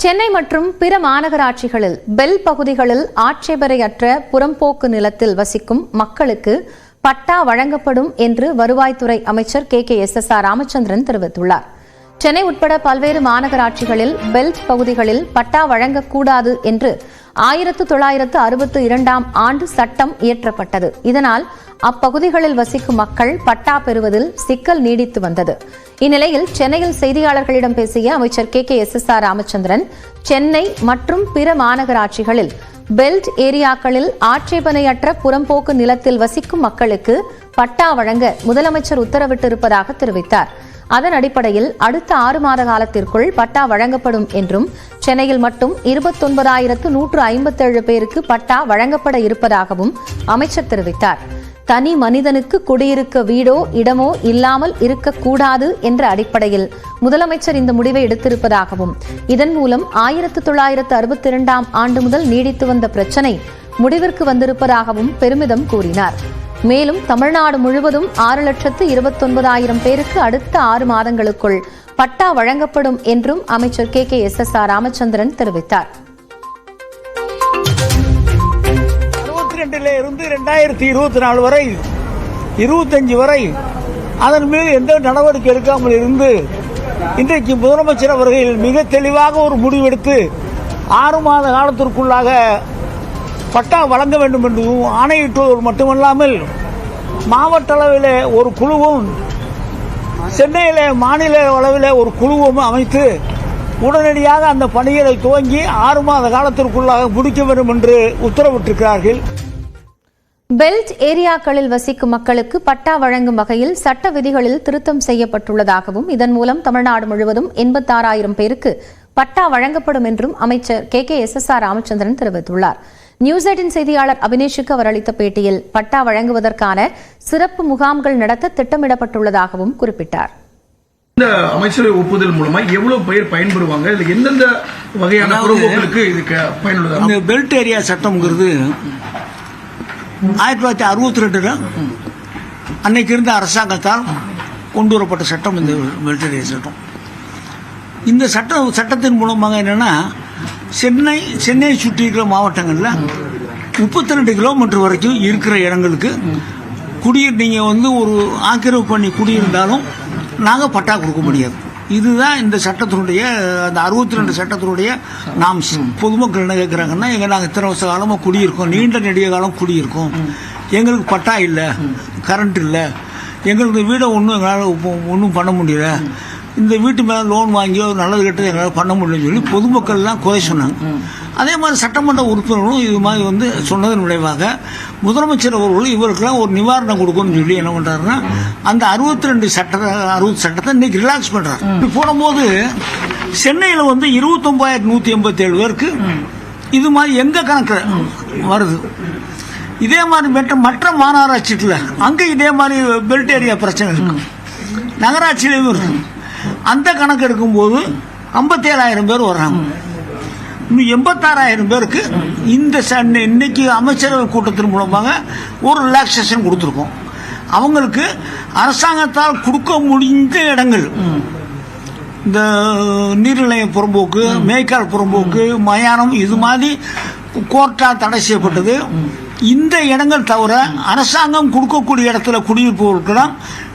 சென்னை மற்றும் பிற மாநகராட்சிகளில் பெல் பகுதிகளில் ஆட்சேபரையற்ற புறம்போக்கு நிலத்தில் வசிக்கும் மக்களுக்கு பட்டா வழங்கப்படும் என்று வருவாய்த்துறை அமைச்சர் KKSSR ராமச்சந்திரன் தெரிவித்துள்ளார். சென்னை உட்பட பல்வேறு மாநகராட்சிகளில் பெல்ட் பகுதிகளில் பட்டா வழங்கக்கூடாது என்று 1962ஆம் ஆண்டு சட்டம் இயற்றப்பட்டது. இதனால் அப்பகுதிகளில் வசிக்கும் மக்கள் பட்டா பெறுவதில் சிக்கல் நீடித்து வந்தது. இந்நிலையில் சென்னையில் செய்தியாளர்களிடம் பேசிய அமைச்சர் KKSSR ராமச்சந்திரன், சென்னை மற்றும் பிற மாநகராட்சிகளில் பெல்ட் ஏரியாக்களில் ஆட்சேபனையற்ற புறம்போக்கு நிலத்தில் வசிக்கும் மக்களுக்கு பட்டா வழங்க முதலமைச்சர் உத்தரவிட்டிருப்பதாக தெரிவித்தார். அதன் அடிப்படையில் அடுத்த 6 மாத காலத்திற்குள் பட்டா வழங்கப்படும் என்றும், சென்னையில் மட்டும் 29,157 பேருக்கு பட்டா வழங்கப்பட இருப்பதாகவும் அமைச்சர் தெரிவித்தார். தனி மனிதனுக்கு குடியிருக்க வீடோ இடமோ இல்லாமல் இருக்கக்கூடாது என்ற அடிப்படையில் முதலமைச்சர் இந்த முடிவை எடுத்திருப்பதாகவும், இதன் மூலம் 1962ஆம் ஆண்டு முதல் நீடித்து வந்த பிரச்சினை முடிவிற்கு வந்திருப்பதாகவும் பெருமிதம் கூறினார். மேலும் தமிழ்நாடு முழுவதும் 6,29,000 பேருக்கு அடுத்த 6 மாதங்களுக்குள் பட்டா வழங்கப்படும் என்றும் அமைச்சர் KKSSR ராமச்சந்திரன் தெரிவித்தார். 62 இருந்து 2024 வரை 25 வரை அதன் மீது எந்த நடவடிக்கை எடுக்காமல் இருந்து இன்றைக்கு முதலமைச்சர் அவர்கள் மிக தெளிவாக ஒரு முடிவெடுத்து 6 மாத காலத்திற்குள்ளாக பட்டா வழங்க வேண்டும் என்று ஆணையிட்டது மட்டுமல்லாமல், மாவட்ட அளவில் ஒரு குழுவும் சென்னையில் மாநில அளவில் ஒரு குழுவும் அமைத்து உடனடியாக அந்த பணிகளை துவங்கி 6 மாத காலத்திற்குள்ளாக முடிக்க வேண்டும் என்று உத்தரவிட்டிருக்கிறார்கள். பெல்ட் ஏரியாக்களில் வசிக்கும் மக்களுக்கு பட்டா வழங்கும் வகையில் சட்ட விதிகளில் திருத்தம் செய்யப்பட்டுள்ளதாகவும், இதன் மூலம் தமிழ்நாடு முழுவதும் 86,000 பேருக்கு பட்டா வழங்கப்படும் என்றும் அமைச்சர் KKSSR ராமச்சந்திரன் தெரிவித்துள்ளார். நியூஸ் 18 செய்தியாளர் அபினேஷுக்கு அவர் அளித்த பேட்டியில் பட்டா வழங்குவதற்கான சிறப்பு முகாம்கள் நடத்த திட்டமிடப்பட்டுள்ளதாகவும் குறிப்பிட்டார். இந்த அமைச்சரவை ஒப்புதல் மூலமா எவ்வளவு பேர் பயன்படுவாங்க, இதுல எந்தெந்த வகையான பொறுப்புகளுக்கு இதுக்கு பயனுள்ளதா? இந்த பெல்ட் ஏரியா சட்டம்ங்கிறது 1962 அன்னைக்கு இருந்த அரசாங்கத்தால் கொண்டு வரப்பட்ட சட்டம். இந்த பெல்ட் ஏரியா சட்டம், இந்த சட்டத்தின் மூலமாக என்னன்னா, சென்னை சுற்றி இருக்கிற மாவட்டங்களில் 32 கிலோமீட்டர் வரைக்கும் இருக்கிற இடங்களுக்கு நீங்க ஒரு ஆக்கிரமிப்பு பண்ணி குடியிருந்தாலும் நாங்கள் பட்டா கொடுக்க முடியாது. இதுதான் இந்த சட்டத்தினுடைய, அந்த 62 சட்டத்தினுடைய நாம் பொதுமக்கள் என்ன கேட்குறாங்கன்னா, நாங்கள் இத்தனை வருஷ காலமாக குடியிருக்கோம், நீண்ட நெடிய காலம் குடியிருக்கோம், எங்களுக்கு பட்டா இல்லை, கரண்ட் இல்லை, எங்களுக்கு வீடை எங்களால் ஒன்றும் பண்ண முடியல, இந்த வீட்டு மேலே லோன் வாங்கியோ நல்லது கெட்டது எங்களால் பண்ண முடியலன்னு சொல்லி பொதுமக்கள்லாம் குறை சொன்னாங்க. அதே மாதிரி சட்டமன்ற உறுப்பினர்களும் இது மாதிரி சொன்னதன் விளைவாக முதலமைச்சர் அவர்கள் இவருக்கெல்லாம் ஒரு நிவாரணம் கொடுக்கணும்னு சொல்லி என்ன பண்ணுறாருன்னா, அந்த 60 சட்டத்தை இன்னைக்கு ரிலாக்ஸ் பண்ணுறாரு. இப்படி போடும்போது சென்னையில் 29,187 பேருக்கு இது மாதிரி எங்க கணக்கில் வருது. இதே மாதிரி மற்ற மாநகராட்சியில் அங்கே இதே மாதிரி பெல்ட் ஏரியா பிரச்சனை இருக்கு, நகராட்சியிலையும் இருக்கு. அந்த கணக்கு எடுக்கும்போது 57,000 பேர் வர்றாங்க. இன்னும் 86,000 பேருக்கு இந்த இன்னைக்கு அமைச்சரவை கூட்டத்தின் மூலமாக ஒரு ரிலாக்ஸேஷன் கொடுத்துருக்கோம். அவங்களுக்கு அரசாங்கத்தால் கொடுக்க முடிந்த இடங்கள், இந்த நீர்நிலைய புறம்போக்கு, மேய்க்கால் புறம்போக்கு, மயானம், இது மாதிரி கோர்ட்டால் தடை செய்யப்பட்டது. இந்த இடங்கள் தவிர அரசாங்கம் கொடுக்கக்கூடிய இடத்துல குடியிருப்பவர்களுக்கெல்லாம்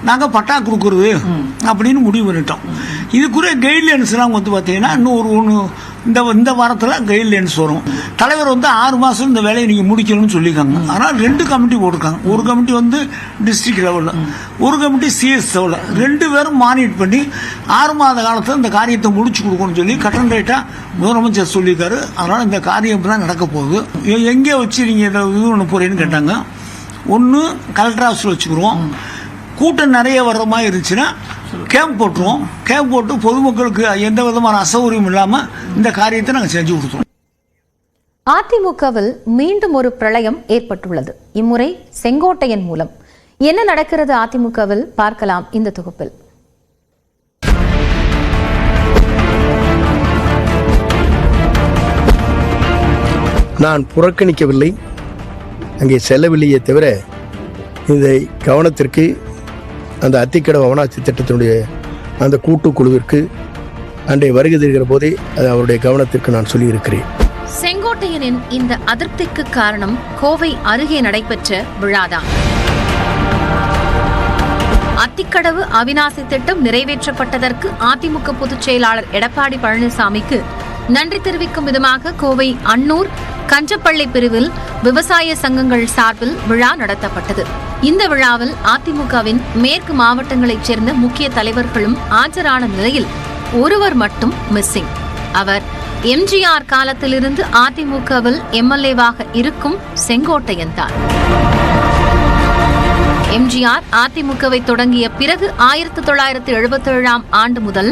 நாங்கள் பட்டா கொடுக்கறது அப்படின்னு முடிவு பண்ணிட்டோம். இதுக்குரிய கைட்லைன்ஸ்லாம் பார்த்தீங்கன்னா இன்னும் இந்த வாரத்தில் கைட்லைன்ஸ் வரும். தலைவர் 6 மாதம் இந்த வேலையை நீங்கள் முடிக்கணும்னு சொல்லியிருக்காங்க. ஆனால் 2 கமிட்டி போட்டிருக்காங்க. ஒரு கமிட்டி டிஸ்ட்ரிக்ட் லெவலில், ஒரு கமிட்டி CS லெவலில், 2 பேரும் மானிட்டர் பண்ணி 6 மாத காலத்தில் இந்த காரியத்தை முடிச்சு கொடுக்கணும்னு சொல்லி கட்டன் ரைட்டாக முதலமைச்சர் சொல்லியிருக்காரு. அதனால் இந்த காரியம் தான் நடக்க போகுது. எங்கே வச்சு நீங்கள் இதை இது பண்ண போறீங்கன்னு கேட்டாங்க. ஒன்று கலெக்டர் ஆஃபீஸில் வச்சுக்கிறோம், கூட்டம் நிறைய வர்ற மாதிரி இருந்துச்சுன்னா கேம்ப் போட்டுருவோம். கேம்ப் போட்டு பொதுமக்களுக்கு எந்த விதமான அசௌகரியம் இல்லாமல் இந்த காரியத்தை நாங்கள் செஞ்சு கொடுத்தோம். அதிமுகவில் மீண்டும் ஒரு பிரளயம் ஏற்பட்டுள்ளது. இம்முறை செங்கோட்டையன் மூலம். என்ன நடக்கிறது அதிமுகவில் பார்க்கலாம் இந்த தொகுப்பில். நான் புறக்கணிக்கவில்லை, அங்கே செல்லவில்லையே தவிர இந்த கவனத்திற்கு அந்த அத்திக்கடவு அவனாட்சி திட்டத்தினுடைய அந்த கூட்டுக்குழுவிற்கு அன்றைய வருகை தருகிற போதே அது அவருடைய கவனத்திற்கு நான் சொல்லியிருக்கிறேன். செங்கோட்டையனின் இந்த அதிருப்திக்கு காரணம் கோவை அருகே நடைபெற்ற விழாதான். அத்திக்கடவு அவிநாசி திட்டம் நிறைவேற்றப்பட்டதற்கு அதிமுக பொதுச் செயலாளர் எடப்பாடி பழனிசாமிக்கு நன்றி தெரிவிக்கும் விதமாக கோவை அன்னூர் கஞ்சப்பள்ளி பிரிவில் விவசாய சங்கங்கள் சார்பில் விழா நடத்தப்பட்டது. இந்த விழாவில் அதிமுகவின் மேற்கு மாவட்டங்களைச் சேர்ந்த முக்கிய தலைவர்களும் ஆஜரான நிலையில் ஒருவர் மட்டும் மிஸ்ஸிங். அவர் எம்ஜிஆர் காலத்திலிருந்து அதிமுகவில் எம்எல்ஏவாக இருக்கும் செங்கோட்டையன் தான். எம்ஜிஆர் அதிமுகவை தொடங்கிய பிறகு 1977ஆம் ஆண்டு முதல்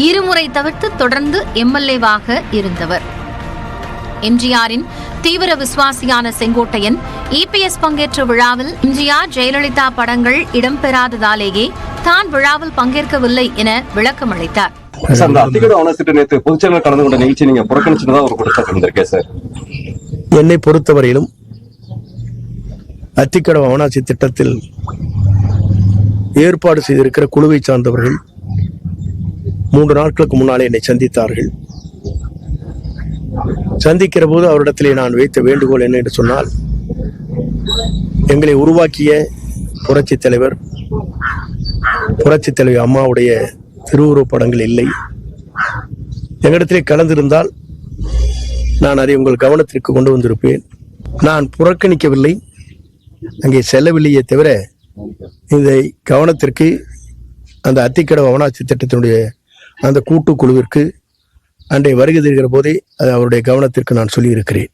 இருமுறை தவிர்த்து தொடர்ந்து எம்எல்ஏவாக இருந்தவர். எம்ஜிஆரின் தீவிர விசுவாசியான செங்கோட்டையன் இபிஎஸ் பங்கேற்ற விழாவில் எம்ஜிஆர் ஜெயலலிதா படங்கள் இடம்பெறாததாலேயே தான் விழாவில் பங்கேற்கவில்லை என விளக்கம் அளித்தார். நேற்று பொதுச்செயலாளர் கலந்து கொண்ட நிகழ்ச்சி நீங்க புறக்கணிச்சுதான் ஒரு குற்றச்சாட்டு சார். என்னை பொறுத்தவரையிலும் அத்திக்கடவு அவனாசி திட்டத்தில் ஏற்பாடு செய்திருக்கிற குழுவை சார்ந்தவர்கள் 3 நாட்களுக்கு முன்னாலே என்னை சந்தித்தார்கள். சந்திக்கிற போது அவரிடத்திலே நான் வைத்த வேண்டுகோள் என்ன என்று சொன்னால், எங்களை உருவாக்கிய புரட்சித் தலைவர் புரட்சித் தலைவி அம்மாவுடைய திருவுருவப் படங்கள் இல்லை. எங்களிடத்திலே கலந்திருந்தால் நான் அதை உங்கள் கவனத்திற்கு கொண்டு வந்திருப்பேன். நான் புறக்கணிக்கவில்லை, அங்கே செல்லவில்லையே தவிர இந்த கவனத்திற்கு அந்த அத்திக்கடவு அவனாசி திட்டத்தினுடைய அந்த கூட்டுக்குழுவிற்கு அன்றைய வருகை தருகிற போதே அது அவருடைய கவனத்திற்கு நான் சொல்லியிருக்கிறேன்.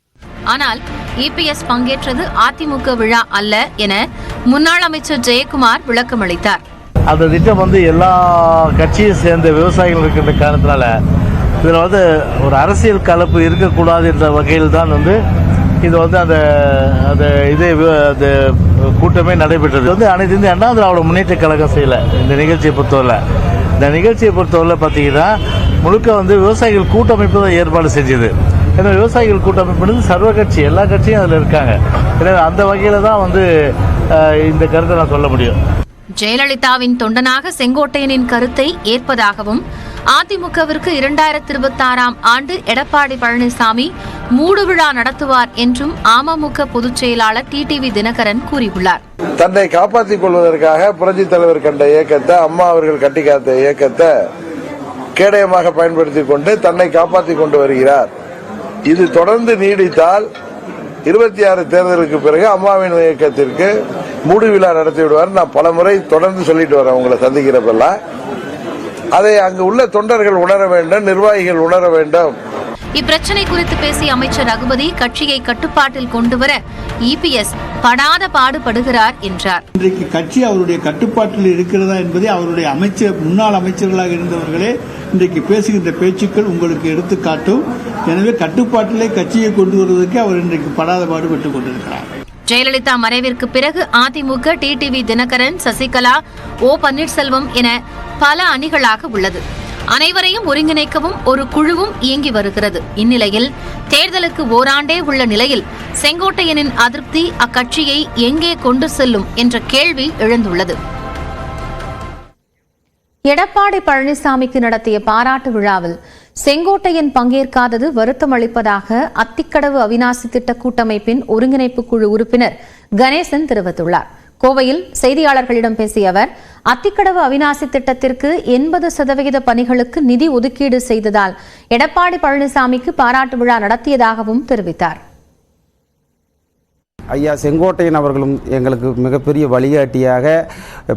ஆனால் இபிஎஸ் பங்கேற்றது அதிமுக விழா அல்ல என முன்னாள் அமைச்சர் ஜெயக்குமார் விளக்கம் அளித்தார். அந்த திட்டம் எல்லா கட்சியை சேர்ந்த விவசாயிகள் இருக்கின்ற காரணத்தினால இதில் ஒரு அரசியல் கலப்பு இருக்கக்கூடாது என்ற வகையில் தான் இது அந்த அந்த கூட்டமே நடைபெற்றது. அனைத்து இந்திய அண்ணா திராவிட முன்னேற்ற கழகம் செய்யல. இந்த நிகழ்ச்சியை பொறுத்தவரை பார்த்தீங்கன்னா முழுக்க விவசாயிகள் கூட்டமைப்பு தான் ஏற்பாடு செஞ்சது. ஏன்னா விவசாயிகள் கூட்டமைப்பு சர்வ கட்சி, எல்லா கட்சியும் அதில் இருக்காங்க. எனவே அந்த வகையில் தான் இந்த கருத்தை நான் சொல்ல முடியும். ஜெயலலிதாவின் தொண்டனாக செங்கோட்டையனின் கருத்தை ஏற்பதாகவும் அதிமுகவிற்கு 2026ஆம் ஆண்டு எடப்பாடி பழனிசாமி மூடு விழா நடத்துவார் என்றும் அமமுக பொதுச் செயலாளர் டிடிவி தினகரன் கூறியுள்ளார். தன்னை காப்பாற்றிக் கொள்வதற்காக புரட்சி தலைவர் கண்ட இயக்கத்தை, அம்மா அவர்கள் கட்டி காத்த இயக்கத்தை கேடயமாக பயன்படுத்திக் கொண்டு தன்னை காப்பாற்றிக் கொண்டு வருகிறார். இது தொடர்ந்து நீடித்தால் 26 தேர்தலுக்கு பிறகு அம்மாவின் இயக்கத்திற்கு மூடு விழா நடத்தி விடுவார். நான் பல முறை தொடர்ந்து சொல்லிட்டு வரேன் உங்களை சந்திக்கிறப்பெல்லாம். அதை அங்கு உள்ள தொண்டர்கள் உணர வேண்டும், நிர்வாகிகள் உணர வேண்டும். இப்பிரச்சனை குறித்து பேசிய அமைச்சர் ரகுபதி கட்சியை கட்டுப்பாட்டில் கொண்டுவர இபிஎஸ் படாத பாடுபடுகிறார் என்றார். இன்றைக்கு கட்சி அவருடைய கட்டுப்பாட்டில் இருக்கிறதா என்பதை அவருடைய முன்னாள் அமைச்சர்களாக இருந்தவர்களே இன்றைக்கு பேசுகின்ற பேச்சுக்கள் உங்களுக்கு எடுத்துக்காட்டும். எனவே கட்டுப்பாட்டிலே கட்சியை கொண்டு வருவதற்கு அவர் இன்றைக்கு படாத பாடுபட்டுக் கொண்டிருக்கிறார். ஜெயலலிதா மறைவிற்கு பிறகு அதிமுக டிடிவி தினகரன், சசிகலா, ஓ பன்னீர்செல்வம் என பல அணிகளாக உள்ளது. அனைவரையும் ஒருங்கிணைக்கவும் ஒரு குழுவும் இயங்கி வருகிறது. இந்நிலையில் தேர்தலுக்கு ஓராண்டே உள்ள நிலையில் செங்கோட்டையனின் அதிருப்தி அக்கட்சியை எங்கே கொண்டு செல்லும் என்ற கேள்வி எழுந்துள்ளது. எடப்பாடி பழனிசாமிக்கு நடத்திய பாராட்டு விழாவில் செங்கோட்டையன் பங்கேற்காதது வருத்தம் அளிப்பதாக அத்திக்கடவு அவிநாசி திட்ட கூட்டமைப்பின் ஒருங்கிணைப்பு குழு உறுப்பினர் கணேசன் தெரிவித்துள்ளார். கோவையில் செய்தியாளர்களிடம் பேசிய அவர், அத்திக்கடவு அவிநாசி திட்டத்திற்கு 80% பணிகளுக்கு நிதி ஒதுக்கீடு செய்ததால் எடப்பாடி பழனிசாமிக்கு பாராட்டு விழா நடத்தியதாகவும் தெரிவித்தார். ஐயா செங்கோட்டையன் அவர்களும் எங்களுக்கு மிகப்பெரிய வழிகாட்டியாக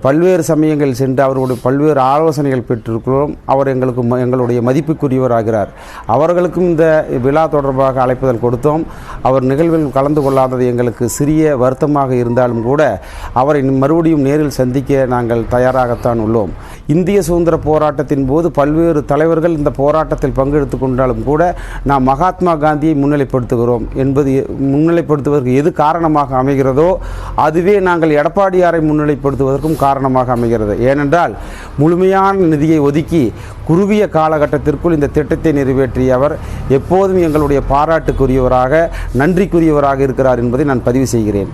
பல்வேறு சமயங்கள் சென்று அவர்களுடைய பல்வேறு ஆலோசனைகள் பெற்றிருக்கிறோம். அவர் எங்களுடைய மதிப்புக்குரியவராகிறார். அவர்களுக்கும் இந்த விழா தொடர்பாக அழைப்புதல் கொடுத்தோம். அவர் நிகழ்வில் கலந்து கொள்ளாதது எங்களுக்கு சிறிய வருத்தமாக இருந்தாலும் கூட அவரை மறுபடியும் நேரில் சந்திக்க நாங்கள் தயாராகத்தான் உள்ளோம். இந்திய சுதந்திர போராட்டத்தின் போது பல்வேறு தலைவர்கள் இந்த போராட்டத்தில் பங்கெடுத்து கொண்டாலும் கூட நாம் மகாத்மா காந்தியை முன்னிலைப்படுத்துகிறோம் என்பது முன்னிலைப்படுத்துவதற்கு எது காரணமாக அமைகிறதோ அதுவே நாங்கள் எடப்பாடியாரை முன்னிலைப்படுத்துவதற்கும் காரணமாக அமைகிறது. ஏனென்றால் முழுமையான நிதியை ஒதுக்கி குறுகிய காலகட்டத்திற்குள் இந்த திட்டத்தை நிறைவேற்றிய அவர் எப்போதும் எங்களுடைய பாராட்டுக்குரியவராக, நன்றிக்குரியவராக இருக்கிறார் என்பதை நான் பதிவு செய்கிறேன்.